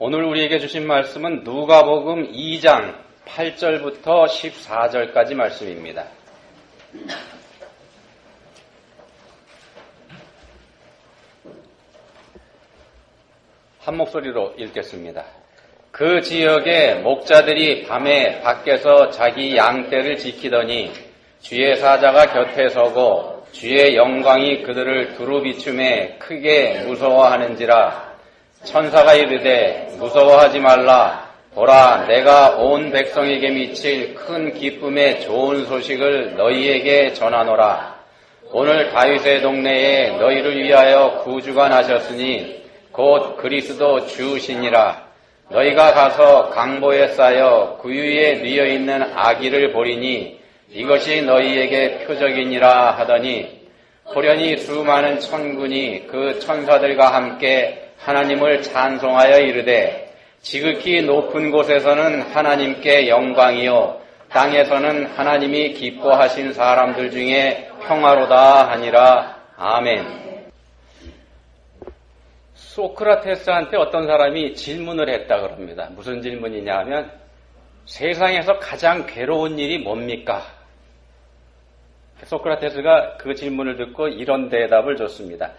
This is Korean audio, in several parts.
오늘 우리에게 주신 말씀은 누가복음 2장 8절부터 14절까지 말씀입니다. 한 목소리로 읽겠습니다. 그 지역에 목자들이 밤에 밖에서 자기 양떼를 지키더니 주의 사자가 곁에 서고 주의 영광이 그들을 두루 비춤에 크게 무서워하는지라. 천사가 이르되 무서워하지 말라. 보라, 내가 온 백성에게 미칠 큰 기쁨의 좋은 소식을 너희에게 전하노라. 오늘 다윗의 동네에 너희를 위하여 구주가 나셨으니 곧 그리스도 주시니라. 너희가 가서 강보에 쌓여 구유에 뉘어 있는 아기를 보리니 이것이 너희에게 표적이니라 하더니, 호련히 수많은 천군이 그 천사들과 함께 하나님을 찬송하여 이르되, 지극히 높은 곳에서는 하나님께 영광이요 땅에서는 하나님이 기뻐하신 사람들 중에 평화로다 하니라. 아멘. 소크라테스한테 어떤 사람이 질문을 했다 그럽니다. 무슨 질문이냐 하면, 세상에서 가장 괴로운 일이 뭡니까? 소크라테스가 그 질문을 듣고 이런 대답을 줬습니다.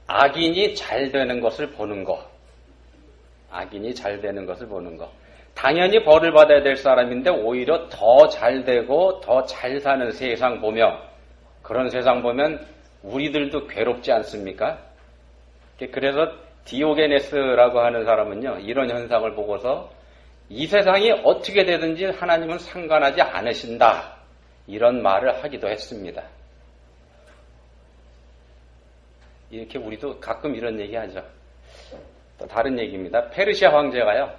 악인이 잘 되는 것을 보는 거. 악인이 잘 되는 것을 보는 거. 당연히 벌을 받아야 될 사람인데 오히려 더 잘 되고 더 잘 사는 세상 보며, 그런 세상 보면 우리들도 괴롭지 않습니까? 그래서 디오게네스라고 하는 사람은요, 이런 현상을 보고서 이 세상이 어떻게 되든지 하나님은 상관하지 않으신다, 이런 말을 하기도 했습니다. 이렇게 우리도 가끔 이런 얘기 하죠. 또 다른 얘기입니다. 페르시아 황제가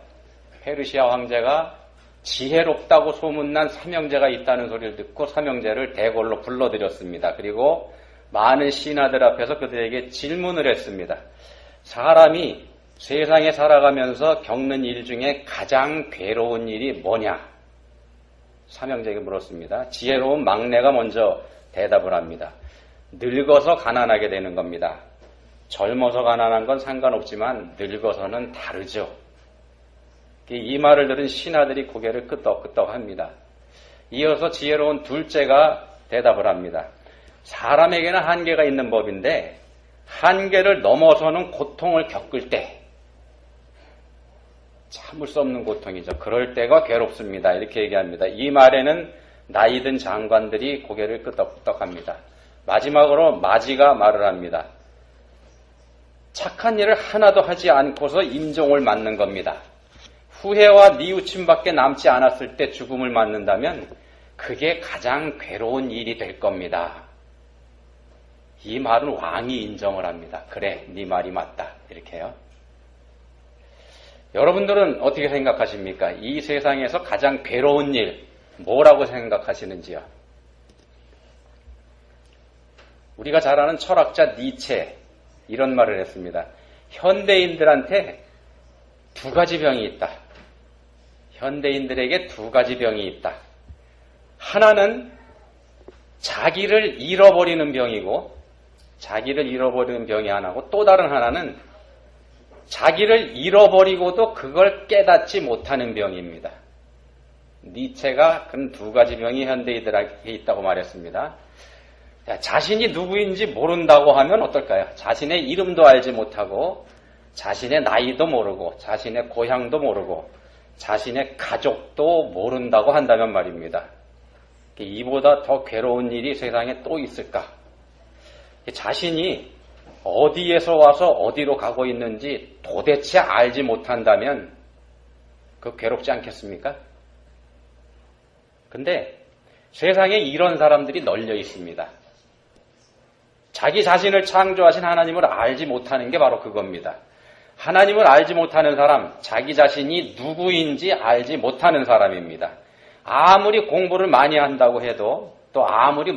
지혜롭다고 소문난 삼형제가 있다는 소리를 듣고 삼형제를 대궐로 불러들였습니다. 그리고 많은 신하들 앞에서 그들에게 질문을 했습니다. 사람이 세상에 살아가면서 겪는 일 중에 가장 괴로운 일이 뭐냐? 삼형제에게 물었습니다. 지혜로운 막내가 먼저 대답을 합니다. 늙어서 가난하게 되는 겁니다. 젊어서 가난한 건 상관없지만 늙어서는 다르죠. 이 말을 들은 신하들이 고개를 끄덕끄덕합니다. 이어서 지혜로운 둘째가 대답을 합니다. 사람에게는 한계가 있는 법인데 한계를 넘어서는 고통을 겪을 때, 참을 수 없는 고통이죠. 그럴 때가 괴롭습니다. 이렇게 얘기합니다. 이 말에는 나이든 장관들이 고개를 끄덕끄덕합니다. 마지막으로 마지가 말을 합니다. 착한 일을 하나도 하지 않고서 임종을 맞는 겁니다. 후회와 뉘우침밖에 남지 않았을 때 죽음을 맞는다면 그게 가장 괴로운 일이 될 겁니다. 이 말은 왕이 인정을 합니다. 그래, 네 말이 맞다. 이렇게요. 여러분들은 어떻게 생각하십니까? 이 세상에서 가장 괴로운 일, 뭐라고 생각하시는지요? 우리가 잘 아는 철학자 니체, 이런 말을 했습니다. 현대인들한테 두 가지 병이 있다. 현대인들에게 두 가지 병이 있다. 하나는 자기를 잃어버리는 병이고, 자기를 잃어버리는 병이 하나고, 또 다른 하나는 자기를 잃어버리고도 그걸 깨닫지 못하는 병입니다. 니체가 그런 두 가지 병이 현대인들에게 있다고 말했습니다. 자신이 누구인지 모른다고 하면 어떨까요? 자신의 이름도 알지 못하고, 자신의 나이도 모르고, 자신의 고향도 모르고, 자신의 가족도 모른다고 한다면 말입니다. 이보다 더 괴로운 일이 세상에 또 있을까? 자신이 어디에서 와서 어디로 가고 있는지 도대체 알지 못한다면 그 괴롭지 않겠습니까? 근데 세상에 이런 사람들이 널려 있습니다. 자기 자신을 창조하신 하나님을 알지 못하는 게 바로 그겁니다. 하나님을 알지 못하는 사람, 자기 자신이 누구인지 알지 못하는 사람입니다. 아무리 공부를 많이 한다고 해도, 또 아무리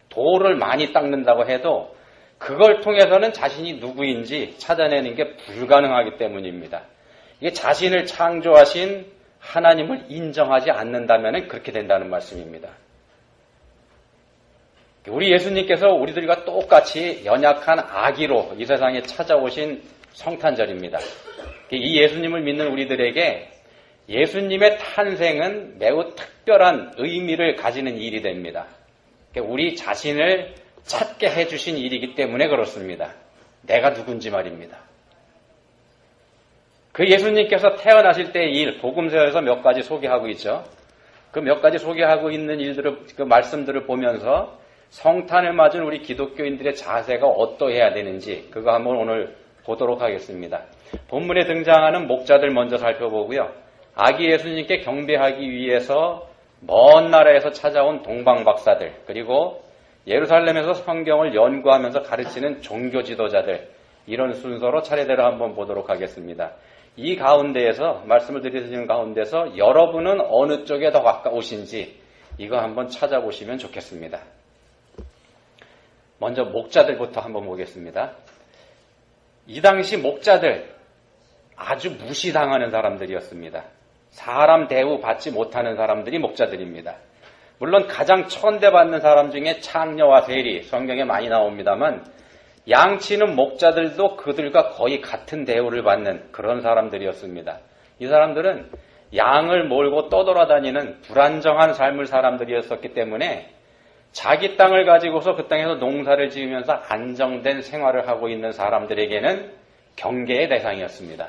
돌을 많이 닦는다고 해도 그걸 통해서는 자신이 누구인지 찾아내는 게 불가능하기 때문입니다. 이게 자신을 창조하신 하나님을 인정하지 않는다면 그렇게 된다는 말씀입니다. 우리 예수님께서 우리들과 똑같이 연약한 아기로 이 세상에 찾아오신 성탄절입니다. 이 예수님을 믿는 우리들에게 예수님의 탄생은 매우 특별한 의미를 가지는 일이 됩니다. 우리 자신을 찾게 해주신 일이기 때문에 그렇습니다. 내가 누군지 말입니다. 그 예수님께서 태어나실 때의 일, 복음서에서 몇 가지 소개하고 있죠. 그 몇 가지 소개하고 있는 일들을, 그 말씀들을 보면서 성탄을 맞은 우리 기독교인들의 자세가 어떠해야 되는지 그거 한번 오늘 보도록 하겠습니다. 본문에 등장하는 목자들 먼저 살펴보고요. 아기 예수님께 경배하기 위해서 먼 나라에서 찾아온 동방박사들, 그리고 예루살렘에서 성경을 연구하면서 가르치는 종교 지도자들, 이런 순서로 차례대로 한번 보도록 하겠습니다. 이 가운데에서, 말씀을 드리는 가운데서 여러분은 어느 쪽에 더 가까우신지 이거 한번 찾아보시면 좋겠습니다. 먼저 목자들부터 한번 보겠습니다. 이 당시 목자들 아주 무시당하는 사람들이었습니다. 사람 대우 받지 못하는 사람들이 목자들입니다. 물론 가장 천대받는 사람 중에 창녀와 세리, 성경에 많이 나옵니다만 양치는 목자들도 그들과 거의 같은 대우를 받는 그런 사람들이었습니다. 이 사람들은 양을 몰고 떠돌아다니는 불안정한 삶을 사람들이었었기 때문에 자기 땅을 가지고서 그 땅에서 농사를 지으면서 안정된 생활을 하고 있는 사람들에게는 경계의 대상이었습니다.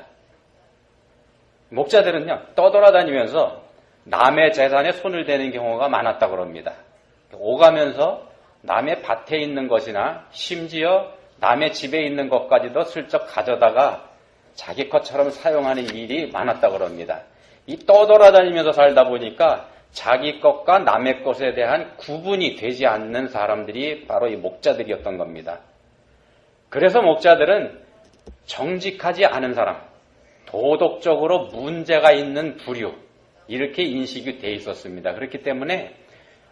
목자들은요, 떠돌아다니면서 남의 재산에 손을 대는 경우가 많았다고 합니다. 오가면서 남의 밭에 있는 것이나 심지어 남의 집에 있는 것까지도 슬쩍 가져다가 자기 것처럼 사용하는 일이 많았다고 합니다. 이 떠돌아다니면서 살다 보니까 자기 것과 남의 것에 대한 구분이 되지 않는 사람들이 바로 이 목자들이었던 겁니다. 그래서 목자들은 정직하지 않은 사람, 도덕적으로 문제가 있는 부류, 이렇게 인식이 돼 있었습니다. 그렇기 때문에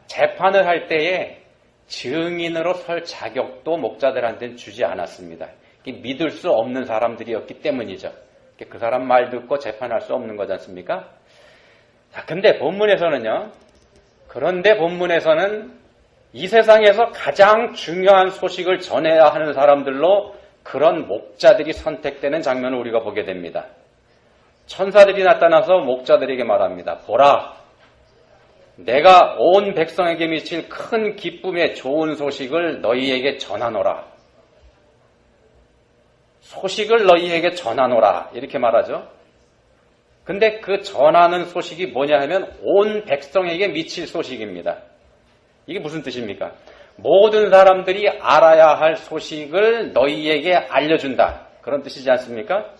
재판을 할 때에 증인으로 설 자격도 목자들한테는 주지 않았습니다. 믿을 수 없는 사람들이었기 때문이죠. 그 사람 말 듣고 재판할 수 없는 거지 않습니까? 자, 근데 본문에서는요, 그런데 본문에서는 이 세상에서 가장 중요한 소식을 전해야 하는 사람들로 그런 목자들이 선택되는 장면을 우리가 보게 됩니다. 천사들이 나타나서 목자들에게 말합니다. 보라, 내가 온 백성에게 미칠 큰 기쁨의 좋은 소식을 너희에게 전하노라. 소식을 너희에게 전하노라, 이렇게 말하죠. 근데 그 전하는 소식이 뭐냐 하면 온 백성에게 미칠 소식입니다. 이게 무슨 뜻입니까? 모든 사람들이 알아야 할 소식을 너희에게 알려준다, 그런 뜻이지 않습니까?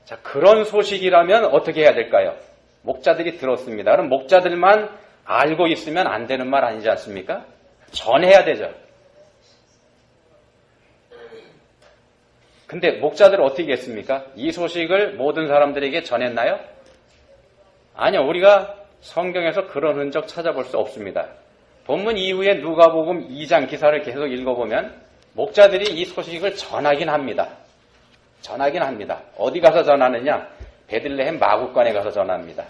자, 그런 소식이라면 어떻게 해야 될까요? 목자들이 들었습니다. 그럼 목자들만 알고 있으면 안 되는 말 아니지 않습니까? 전해야 되죠. 근데 목자들은 어떻게 했습니까? 이 소식을 모든 사람들에게 전했나요? 아니요. 우리가 성경에서 그런 흔적 찾아볼 수 없습니다. 본문 이후에 누가복음 2장 기사를 계속 읽어보면 목자들이 이 소식을 전하긴 합니다. 전하긴 합니다. 어디 가서 전하느냐? 베들레헴 마구간에 가서 전합니다.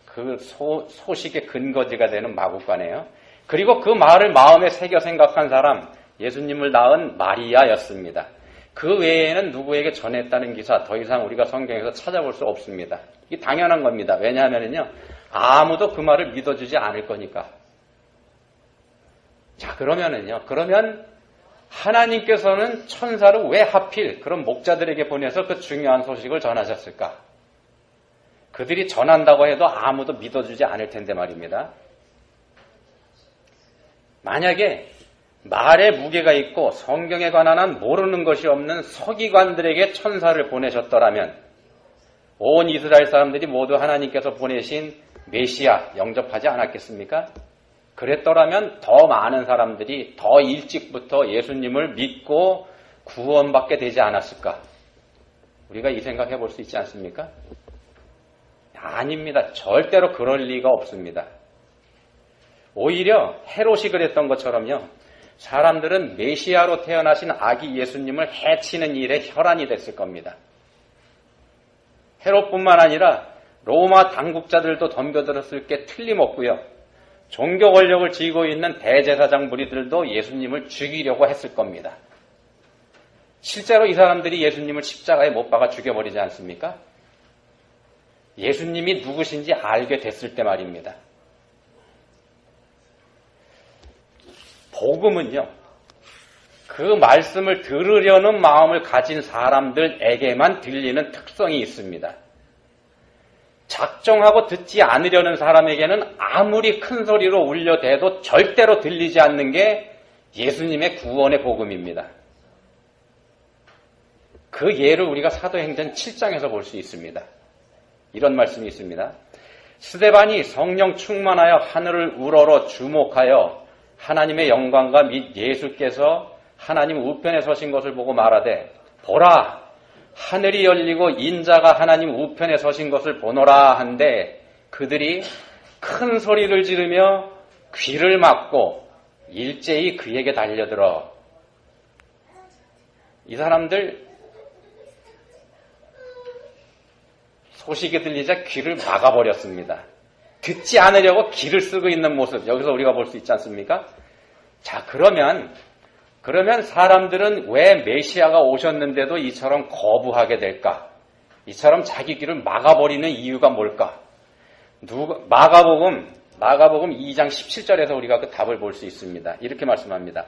그 소식의 근거지가 되는 마구간이에요. 그리고 그 말을 마음에 새겨 생각한 사람, 예수님을 낳은 마리아였습니다. 그 외에는 누구에게 전했다는 기사 더 이상 우리가 성경에서 찾아볼 수 없습니다. 이게 당연한 겁니다. 왜냐하면요, 아무도 그 말을 믿어주지 않을 거니까. 자, 그러면 하나님께서는 천사를 왜 하필 그런 목자들에게 보내서 그 중요한 소식을 전하셨을까? 그들이 전한다고 해도 아무도 믿어주지 않을 텐데 말입니다. 만약에 말에 무게가 있고 성경에 관한 한 모르는 것이 없는 서기관들에게 천사를 보내셨더라면 온 이스라엘 사람들이 모두 하나님께서 보내신 메시아 영접하지 않았겠습니까? 그랬더라면 더 많은 사람들이 더 일찍부터 예수님을 믿고 구원받게 되지 않았을까? 우리가 이 생각해 볼 수 있지 않습니까? 아닙니다. 절대로 그럴 리가 없습니다. 오히려 헤롯이 그랬던 것처럼요, 사람들은 메시아로 태어나신 아기 예수님을 해치는 일에 혈안이 됐을 겁니다. 헤롯뿐만 아니라 로마 당국자들도 덤벼들었을 게 틀림없고요. 종교 권력을 쥐고 있는 대제사장 무리들도 예수님을 죽이려고 했을 겁니다. 실제로 이 사람들이 예수님을 십자가에 못 박아 죽여버리지 않습니까? 예수님이 누구신지 알게 됐을 때 말입니다. 복음은요, 그 말씀을 들으려는 마음을 가진 사람들에게만 들리는 특성이 있습니다. 작정하고 듣지 않으려는 사람에게는 아무리 큰 소리로 울려대도 절대로 들리지 않는 게 예수님의 구원의 복음입니다. 그 예를 우리가 사도행전 7장에서 볼 수 있습니다. 이런 말씀이 있습니다. 스데반이 성령 충만하여 하늘을 우러러 주목하여 하나님의 영광과 및 예수께서 하나님 우편에 서신 것을 보고 말하되 보라 하늘이 열리고 인자가 하나님 우편에 서신 것을 보노라 한데 그들이 큰 소리를 지르며 귀를 막고 일제히 그에게 달려들어. 이 사람들 소식이 들리자 귀를 막아버렸습니다. 듣지 않으려고 귀를 쓰고 있는 모습, 여기서 우리가 볼 수 있지 않습니까? 자, 그러면 사람들은 왜 메시아가 오셨는데도 이처럼 거부하게 될까? 이처럼 자기 귀를 막아버리는 이유가 뭘까? 마가복음 2장 17절에서 우리가 그 답을 볼 수 있습니다. 이렇게 말씀합니다.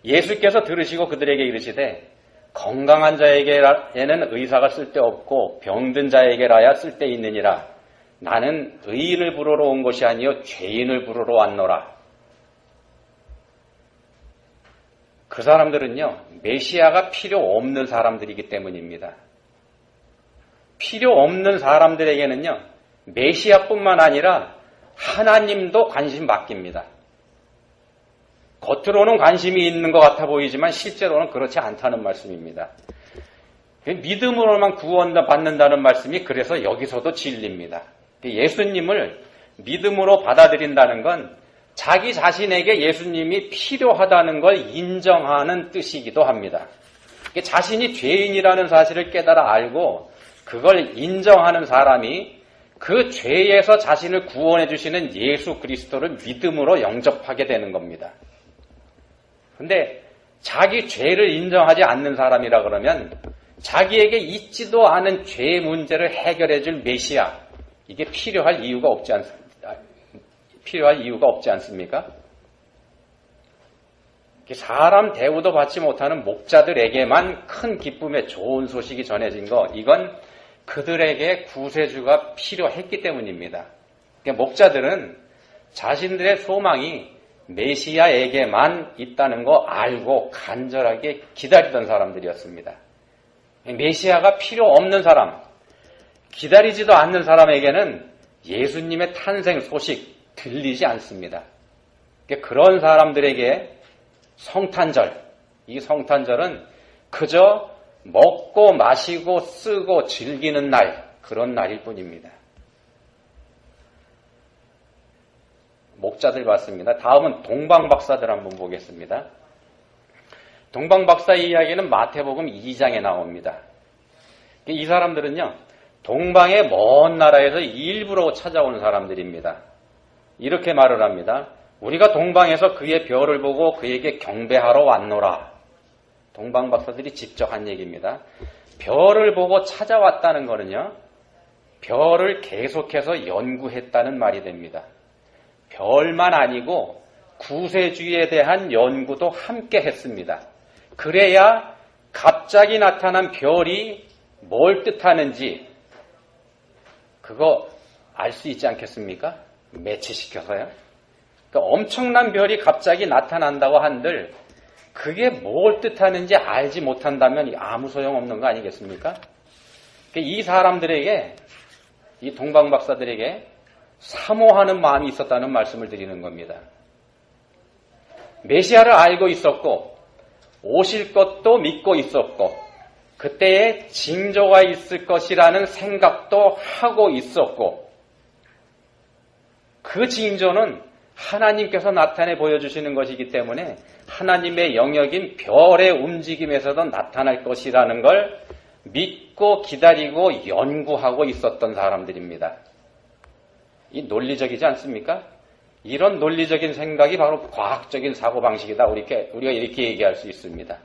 예수께서 들으시고 그들에게 이르시되 건강한 자에게는 의사가 쓸데없고 병든 자에게라야 쓸데있느니라. 나는 의인을 부르러 온 것이 아니요 죄인을 부르러 왔노라. 그 사람들은요, 메시아가 필요 없는 사람들이기 때문입니다. 필요 없는 사람들에게는요, 메시아뿐만 아니라 하나님도 관심 맡깁니다. 겉으로는 관심이 있는 것 같아 보이지만 실제로는 그렇지 않다는 말씀입니다. 믿음으로만 구원받는다는 말씀이 그래서 여기서도 진리입니다. 예수님을 믿음으로 받아들인다는 건 자기 자신에게 예수님이 필요하다는 걸 인정하는 뜻이기도 합니다. 자신이 죄인이라는 사실을 깨달아 알고 그걸 인정하는 사람이 그 죄에서 자신을 구원해 주시는 예수 그리스도를 믿음으로 영접하게 되는 겁니다. 근데 자기 죄를 인정하지 않는 사람이라 그러면 자기에게 있지도 않은 죄의 문제를 해결해 줄 메시아, 이게 필요할 이유가 없지 않습니까? 사람 대우도 받지 못하는 목자들에게만 큰 기쁨의 좋은 소식이 전해진 거, 이건 그들에게 구세주가 필요했기 때문입니다. 목자들은 자신들의 소망이 메시아에게만 있다는 거 알고 간절하게 기다리던 사람들이었습니다. 메시아가 필요 없는 사람, 기다리지도 않는 사람에게는 예수님의 탄생 소식 들리지 않습니다. 그런 사람들에게 성탄절, 이 성탄절은 그저 먹고 마시고 쓰고 즐기는 날, 그런 날일 뿐입니다. 목자들 봤습니다. 다음은 동방박사들 한번 보겠습니다. 동방박사 이야기는 마태복음 2장에 나옵니다. 이 사람들은요, 동방의 먼 나라에서 일부러 찾아온 사람들입니다. 이렇게 말을 합니다. 우리가 동방에서 그의 별을 보고 그에게 경배하러 왔노라. 동방박사들이 직접 한 얘기입니다. 별을 보고 찾아왔다는 거는요, 별을 계속해서 연구했다는 말이 됩니다. 별만 아니고 구세주에 대한 연구도 함께 했습니다. 그래야 갑자기 나타난 별이 뭘 뜻하는지 그거 알 수 있지 않겠습니까? 매치시켜서요. 그러니까 엄청난 별이 갑자기 나타난다고 한들 그게 뭘 뜻하는지 알지 못한다면 아무 소용없는 거 아니겠습니까? 이 사람들에게, 이 동방박사들에게 사모하는 마음이 있었다는 말씀을 드리는 겁니다. 메시아를 알고 있었고 오실 것도 믿고 있었고 그때에 징조가 있을 것이라는 생각도 하고 있었고 그 징조는 하나님께서 나타내 보여주시는 것이기 때문에 하나님의 영역인 별의 움직임에서도 나타날 것이라는 걸 믿고 기다리고 연구하고 있었던 사람들입니다. 이 논리적이지 않습니까? 이런 논리적인 생각이 바로 과학적인 사고방식이다. 우리가 이렇게 얘기할 수 있습니다.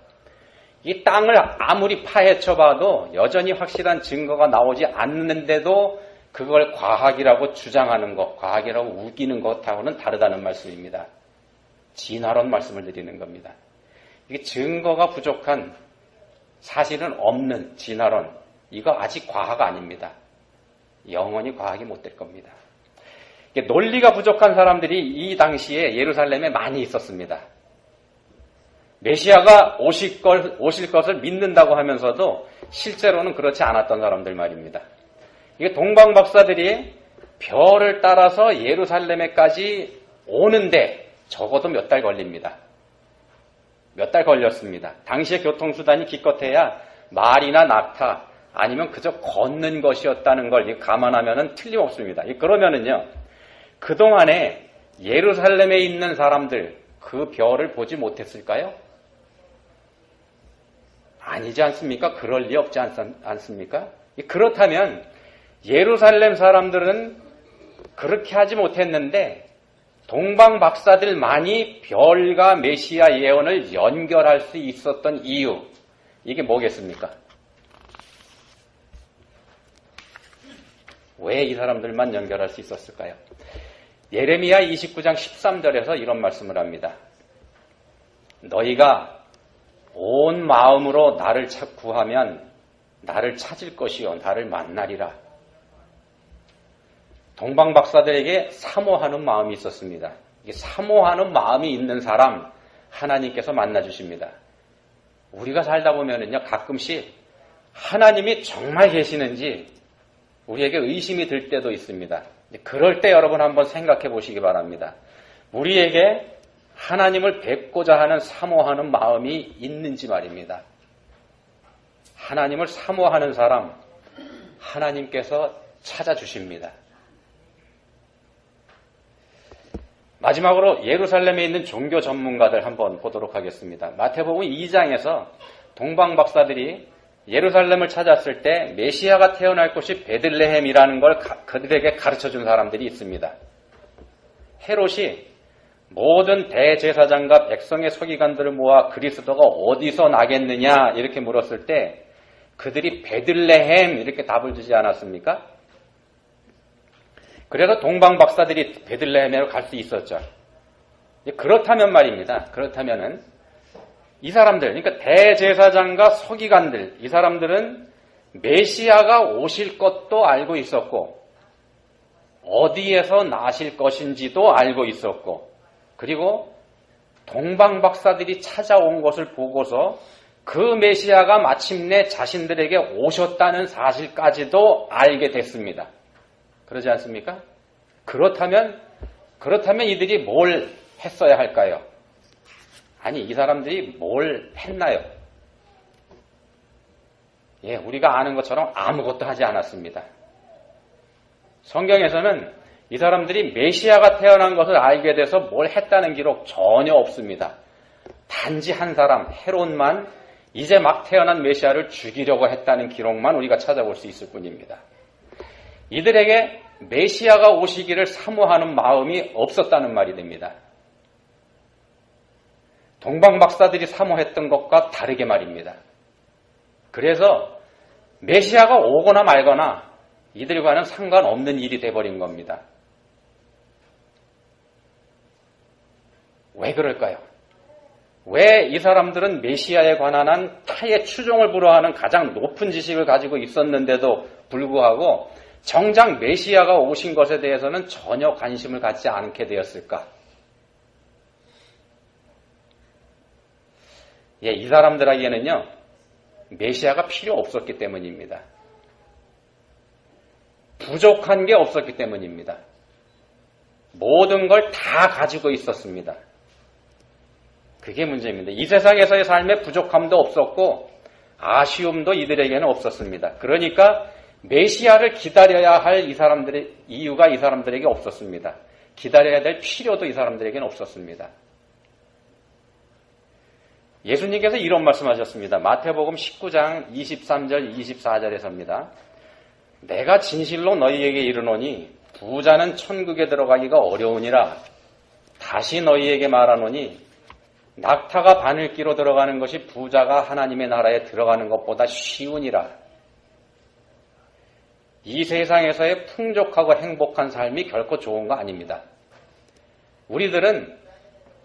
이 땅을 아무리 파헤쳐봐도 여전히 확실한 증거가 나오지 않는데도 그걸 과학이라고 주장하는 것, 과학이라고 우기는 것하고는 다르다는 말씀입니다. 진화론 말씀을 드리는 겁니다. 이게 증거가 부족한, 사실은 없는 진화론, 이거 아직 과학 아닙니다. 영원히 과학이 못 될 겁니다. 논리가 부족한 사람들이 이 당시에 예루살렘에 많이 있었습니다. 메시아가 오실 것을 믿는다고 하면서도 실제로는 그렇지 않았던 사람들 말입니다. 이게 동방박사들이 별을 따라서 예루살렘에까지 오는데 적어도 몇 달 걸립니다. 몇 달 걸렸습니다. 당시의 교통수단이 기껏해야 말이나 낙타 아니면 그저 걷는 것이었다는 걸 감안하면 틀림없습니다. 그러면은요, 그동안에 예루살렘에 있는 사람들 그 별을 보지 못했을까요? 아니지 않습니까? 그럴 리 없지 않습니까? 그렇다면 예루살렘 사람들은 그렇게 하지 못했는데 동방 박사들만이 별과 메시아 예언을 연결할 수 있었던 이유, 이게 뭐겠습니까? 왜 이 사람들만 연결할 수 있었을까요? 예레미야 29장 13절에서 이런 말씀을 합니다. 너희가 온 마음으로 나를 구하면 나를 찾을 것이요 나를 만나리라. 동방 박사들에게 사모하는 마음이 있었습니다. 이게 사모하는 마음이 있는 사람 하나님께서 만나 주십니다. 우리가 살다 보면은요, 가끔씩 하나님이 정말 계시는지 우리에게 의심이 들 때도 있습니다. 그럴 때 여러분 한번 생각해 보시기 바랍니다. 우리에게 하나님을 뵙고자 하는 사모하는 마음이 있는지 말입니다. 하나님을 사모하는 사람 하나님께서 찾아주십니다. 마지막으로 예루살렘에 있는 종교 전문가들 한번 보도록 하겠습니다. 마태복음 2장에서 동방 박사들이 예루살렘을 찾았을 때 메시아가 태어날 곳이 베들레헴이라는 걸 그들에게 가르쳐준 사람들이 있습니다. 헤롯이 모든 대제사장과 백성의 서기관들을 모아 그리스도가 어디서 나겠느냐 이렇게 물었을 때 그들이 베들레헴 이렇게 답을 주지 않았습니까? 그래서 동방 박사들이 베들레헴으로 갈 수 있었죠. 그렇다면 말입니다. 그렇다면은 이 사람들, 그러니까 대제사장과 서기관들, 이 사람들은 메시아가 오실 것도 알고 있었고 어디에서 나실 것인지도 알고 있었고 그리고 동방 박사들이 찾아온 것을 보고서 그 메시아가 마침내 자신들에게 오셨다는 사실까지도 알게 됐습니다. 그러지 않습니까? 그렇다면 이들이 뭘 했어야 할까요? 아니, 이 사람들이 뭘 했나요? 예, 우리가 아는 것처럼 아무것도 하지 않았습니다. 성경에서는 이 사람들이 메시아가 태어난 것을 알게 돼서 뭘 했다는 기록 전혀 없습니다. 단지 한 사람, 헤롯만 이제 막 태어난 메시아를 죽이려고 했다는 기록만 우리가 찾아볼 수 있을 뿐입니다. 이들에게 메시아가 오시기를 사모하는 마음이 없었다는 말이 됩니다. 동방 박사들이 사모했던 것과 다르게 말입니다. 그래서 메시아가 오거나 말거나 이들과는 상관없는 일이 돼버린 겁니다. 왜 그럴까요? 왜 이 사람들은 메시아에 관한 한 타의 추종을 불허하는 가장 높은 지식을 가지고 있었는데도 불구하고 정작 메시아가 오신 것에 대해서는 전혀 관심을 갖지 않게 되었을까? 예, 이 사람들에게는요, 메시아가 필요 없었기 때문입니다. 부족한 게 없었기 때문입니다. 모든 걸 다 가지고 있었습니다. 그게 문제입니다. 이 세상에서의 삶에 부족함도 없었고 아쉬움도 이들에게는 없었습니다. 그러니까 메시아를 기다려야 할 이 사람들의 이유가 이 사람들에게 없었습니다. 기다려야 될 필요도 이 사람들에게는 없었습니다. 예수님께서 이런 말씀하셨습니다. 마태복음 19장 23절 24절에서입니다. 내가 진실로 너희에게 이르노니 부자는 천국에 들어가기가 어려우니라. 다시 너희에게 말하노니 낙타가 바늘기로 들어가는 것이 부자가 하나님의 나라에 들어가는 것보다 쉬우니라. 이 세상에서의 풍족하고 행복한 삶이 결코 좋은 거 아닙니다. 우리들은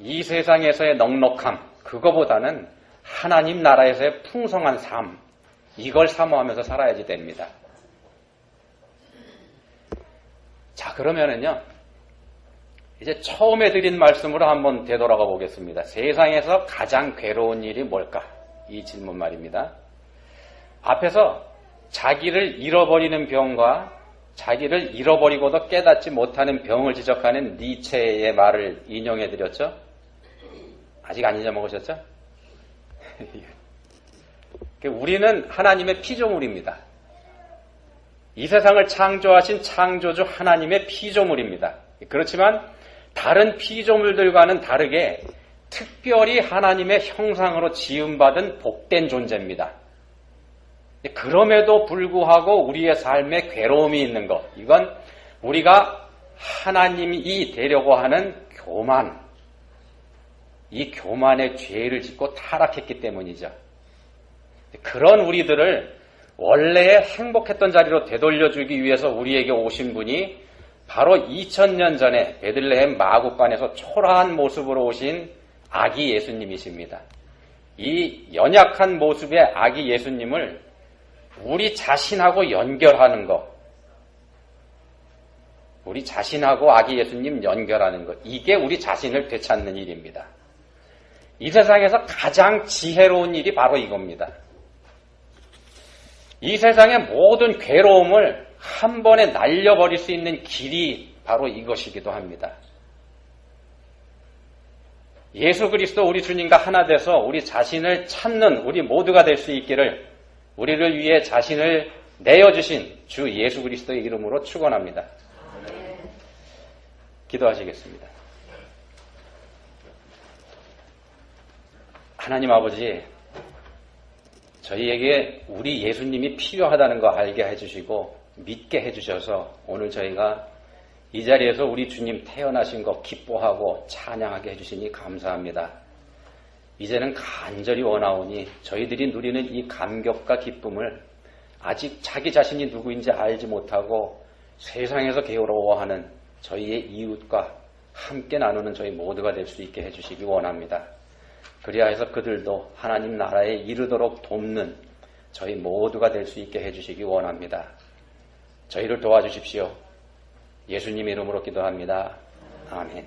이 세상에서의 넉넉함, 그거보다는 하나님 나라에서의 풍성한 삶, 이걸 사모하면서 살아야지 됩니다. 자, 그러면은요, 이제 처음에 드린 말씀으로 한번 되돌아가 보겠습니다. 세상에서 가장 괴로운 일이 뭘까? 이 질문 말입니다. 앞에서 자기를 잃어버리는 병과 자기를 잃어버리고도 깨닫지 못하는 병을 지적하는 니체의 말을 인용해 드렸죠? 아직 안 잊어먹으셨죠? 우리는 하나님의 피조물입니다. 이 세상을 창조하신 창조주 하나님의 피조물입니다. 그렇지만 다른 피조물들과는 다르게 특별히 하나님의 형상으로 지음받은 복된 존재입니다. 그럼에도 불구하고 우리의 삶에 괴로움이 있는 것, 이건 우리가 하나님이 되려고 하는 교만, 이 교만의 죄를 짓고 타락했기 때문이죠. 그런 우리들을 원래의 행복했던 자리로 되돌려주기 위해서 우리에게 오신 분이 바로 2000년 전에 베들레헴 마구간에서 초라한 모습으로 오신 아기 예수님이십니다. 이 연약한 모습의 아기 예수님을 우리 자신하고 연결하는 것, 우리 자신하고 아기 예수님 연결하는 것, 이게 우리 자신을 되찾는 일입니다. 이 세상에서 가장 지혜로운 일이 바로 이겁니다. 이 세상의 모든 괴로움을 한 번에 날려버릴 수 있는 길이 바로 이것이기도 합니다. 예수 그리스도 우리 주님과 하나 돼서 우리 자신을 찾는 우리 모두가 될 수 있기를 우리를 위해 자신을 내어주신 주 예수 그리스도의 이름으로 축원합니다. 기도하시겠습니다. 하나님 아버지, 저희에게 우리 예수님이 필요하다는 거 알게 해주시고 믿게 해주셔서 오늘 저희가 이 자리에서 우리 주님 태어나신 거 기뻐하고 찬양하게 해주시니 감사합니다. 이제는 간절히 원하오니 저희들이 누리는 이 감격과 기쁨을 아직 자기 자신이 누구인지 알지 못하고 세상에서 괴로워하는 저희의 이웃과 함께 나누는 저희 모두가 될 수 있게 해주시기 원합니다. 그리하여서 그들도 하나님 나라에 이르도록 돕는 저희 모두가 될 수 있게 해주시기 원합니다. 저희를 도와주십시오. 예수님 이름으로 기도합니다. 아멘.